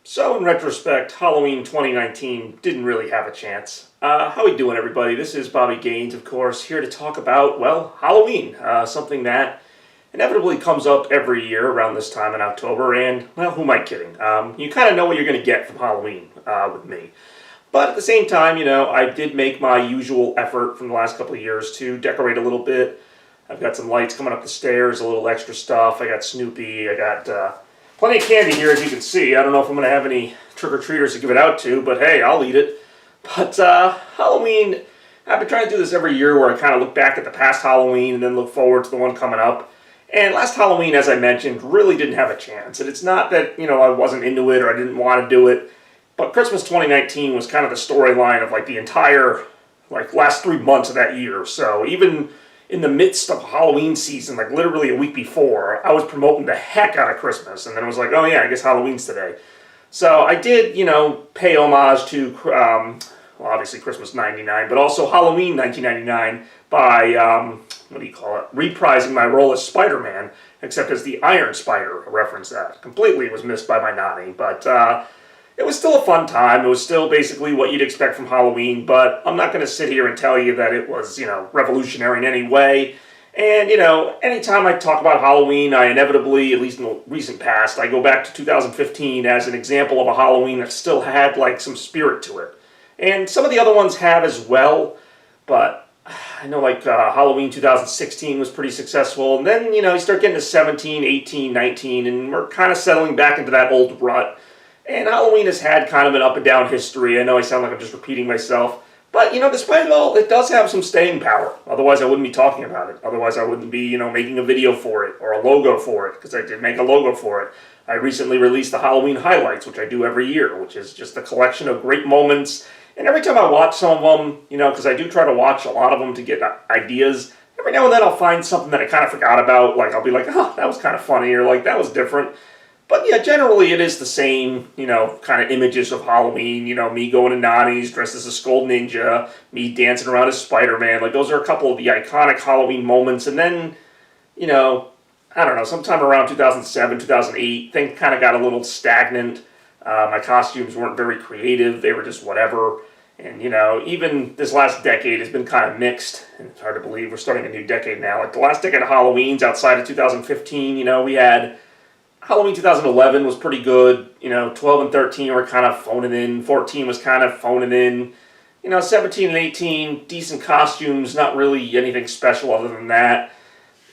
So in retrospect, Halloween 2019 didn't really have a chance. How we doing, everybody? This is Bobby Gaines, of course, here to talk about, well, Halloween. Something that inevitably comes up every year around this time in October, and, well, who am I kidding? You kind of know what you're going to get from Halloween with me. But at the same time, I did make my usual effort from the last couple of years to decorate a little bit. I've got some lights coming up the stairs, a little extra stuff. I got Snoopy, I got plenty of candy here, as you can see. I don't know if I'm going to have any trick-or-treaters to give it out to, but hey, I'll eat it. But Halloween, I've been trying to do this every year where I kind of look back at the past Halloween and then look forward to the one coming up. And last Halloween, as I mentioned, really didn't have a chance. And it's not that, I wasn't into it or I didn't want to do it, but Christmas 2019 was kind of the storyline of the entire last 3 months of that year. So even in the midst of Halloween season, literally a week before, I was promoting the heck out of Christmas. And then it was like, oh yeah, I guess Halloween's today. So I did, pay homage to, obviously Christmas 99, but also Halloween 1999 by, reprising my role as Spider-Man, except as the Iron Spider, a reference that completely was missed by my nanny. But it was still a fun time. It was still basically what you'd expect from Halloween, but I'm not going to sit here and tell you that it was, revolutionary in any way. And, anytime I talk about Halloween, I inevitably, at least in the recent past, I go back to 2015 as an example of a Halloween that still had, some spirit to it. And some of the other ones have as well, but I know, Halloween 2016 was pretty successful. And then, you start getting to 17, 18, 19, and we're kind of settling back into that old rut. And Halloween has had kind of an up and down history. I know I sound like I'm just repeating myself. But, despite it all, it does have some staying power. Otherwise, I wouldn't be talking about it. Otherwise, I wouldn't be, making a video for it or a logo for it, because I did make a logo for it. I recently released the Halloween Highlights, which I do every year, which is just a collection of great moments. And every time I watch some of them, because I do try to watch a lot of them to get ideas, every now and then I'll find something that I kind of forgot about. I'll be like, oh, that was kind of funny, or that was different. But yeah, generally it is the same, kind of images of Halloween, me going to Nani's dressed as a Skull Ninja, me dancing around as Spider-Man. Those are a couple of the iconic Halloween moments. And then, I don't know, sometime around 2007, 2008, things kind of got a little stagnant. My costumes weren't very creative. They were just whatever. And, even this last decade has been kind of mixed. And it's hard to believe we're starting a new decade now. The last decade of Halloweens outside of 2015, we had Halloween 2011 was pretty good. 12 and 13 were kind of phoning in. 14 was kind of phoning in. 17 and 18, decent costumes, not really anything special other than that.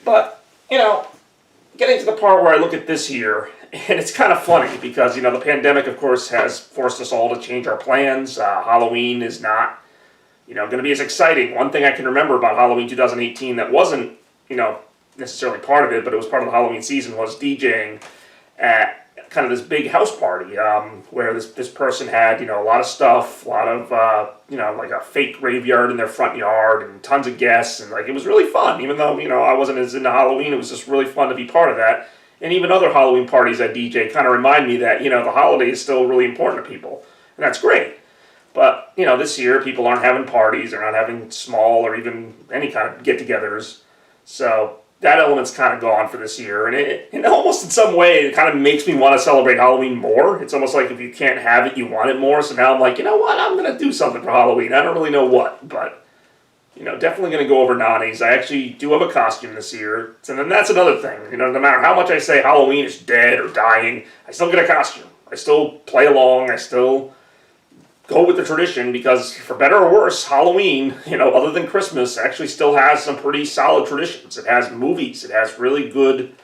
But, getting to the part where I look at this year, and it's kind of funny because, the pandemic, of course, has forced us all to change our plans. Halloween is not, going to be as exciting. One thing I can remember about Halloween 2018 that wasn't, necessarily part of it, but it was part of the Halloween season, was DJing at kind of this big house party where this person had, a lot of stuff, a lot of, a fake graveyard in their front yard and tons of guests. And it was really fun, even though, I wasn't as into Halloween. It was just really fun to be part of that. And even other Halloween parties I DJ kind of remind me that, the holiday is still really important to people. And that's great. But, this year people aren't having parties. They're not having small or even any kind of get-togethers. So that element's kind of gone for this year, and almost in some way, it kind of makes me want to celebrate Halloween more. It's almost like if you can't have it, you want it more. So now I'm like, you know what? I'm going to do something for Halloween. I don't really know what, but, definitely going to go over Nani's. I actually do have a costume this year, and then that's another thing. No matter how much I say Halloween is dead or dying, I still get a costume. I still play along. I still go with the tradition because, for better or worse, Halloween, other than Christmas, actually still has some pretty solid traditions. It has movies. It has really good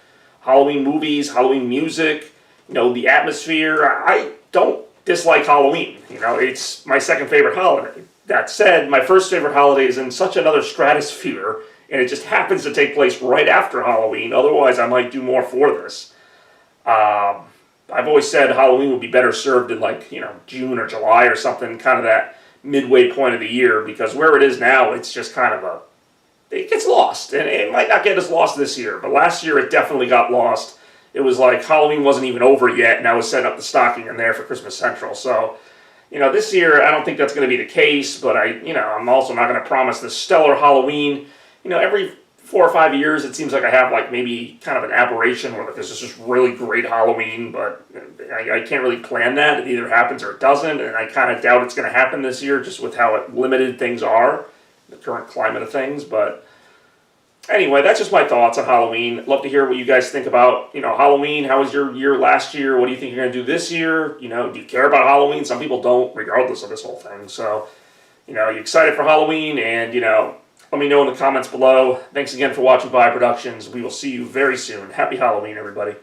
Halloween movies, Halloween music, the atmosphere. I don't dislike Halloween. It's my second favorite holiday. That said, my first favorite holiday is in such another stratosphere, and it just happens to take place right after Halloween. Otherwise, I might do more for this. I've always said Halloween would be better served in June or July or something, kind of that midway point of the year, because where it is now, it's just kind of it gets lost. And it might not get as lost this year, but last year it definitely got lost. It was like Halloween wasn't even over yet, and I was setting up the stocking in there for Christmas Central. So, this year I don't think that's going to be the case, but I'm also not going to promise this stellar Halloween. Every 4 or 5 years, it seems like I have like maybe kind of an aberration where like, this is just really great Halloween, but I can't really plan that. It either happens or it doesn't, and I kind of doubt it's going to happen this year just with how limited things are, the current climate of things. But anyway, that's just my thoughts on Halloween. Love to hear what you guys think about, Halloween. How was your year last year? What do you think you're going to do this year? Do you care about Halloween? Some people don't, regardless of this whole thing. So, you excited for Halloween? And, let me know in the comments below. Thanks again for watching By Productions. We will see you very soon. Happy Halloween, everybody.